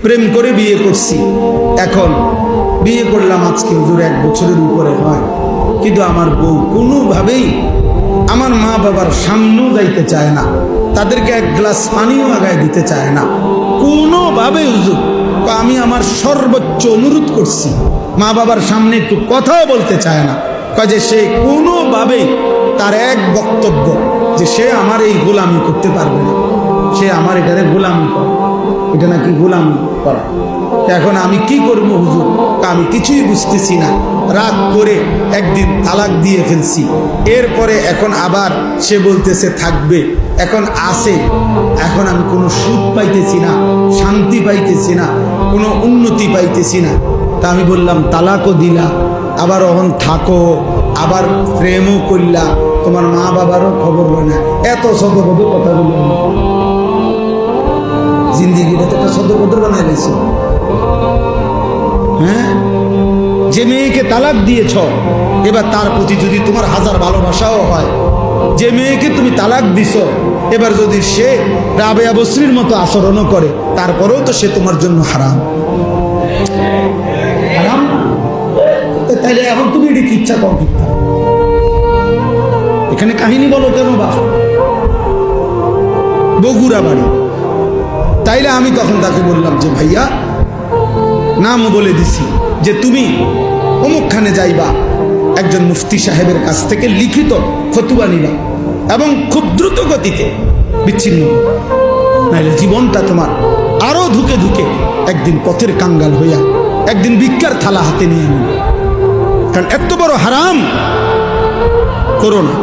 প্রেম করে বিয়ে করছি, এখন বিয়ে করলাম আজকে হুজুর 1 বছরের উপরে হয়, কিন্তু আমার বউ কোনোভাবেই আমার মা বাবার সামনেও যাইতে চায় না, তাদেরকে 1 গ্লাস পানিও আগায় দিতে চায় না কোনোভাবে। হুজুর আমি আমার সর্বোচ্চ অনুরোধ করছি, মা বাবার সামনে একটু কথাও বলতে চায় না, যে সে কোনোভাবেই তার এক বক্তব্য যে সে আমার এই গোলামি করতে পারবে না, সে আমার এটারে গোলামি করে, এটা নাকি গোলামি করা। এখন আমি কি করবো হুজুর? আমি কিছুই বুঝতেছি না। রাগ করে একদিন তালাক দিয়ে ফেলছি, এরপরে এখন আবার সে বলতেছে থাকবে, এখন আসে, এখন আমি কোনো সুখ পাইতেছি না, শান্তি পাইতেছি না, কোনো উন্নতি পাইতেছি না। তা আমি বললাম তালাকও দিলা, আবার অহন থাকো, আবার প্রেমও করলা, তোমার মা বাবারও খবর হয় না, এত সদবদ কথা বললাম, জিন্দিগিটা তো একটা সদবদ বানাই দিয়েছো। হ্যাঁ, যে মেয়েকে তালাক দিয়েছ, এবার তার প্রতি যদি তোমার হাজার ভালোবাসাও হয়, যে মেয়েকে তুমি তালাক দিছ, এবার যদি সে রাবেয়া বসরির মতো আচরণও করে, তারপরেও তো সে তোমার জন্য হারাম। হারাম তাইলে এখন তুমি এটি ইচ্ছা কম কিচ্ছা, এখানে কাহিনী বলো কেন? বা বগুড়া বাড়ি। তাইলে আমি তখন তাকে বললাম যে ভাইয়া, নামও বলে দিছি যে তুমি অমুকখানে যাইবা, একজন মুফতি সাহেবের কাছ থেকে লিখিত ফতুয়া নিবা এবং খুব দ্রুত গতিতে বিচ্ছিন্ন, নাইলে জীবনটা তোমার আরো ধুকে ধুকে একদিন পথের কাঙ্গাল হইয়া একদিন ভিক্ষার থালা হাতে নিয়ে নিবে। কারণ এত বড় হারাম করো না।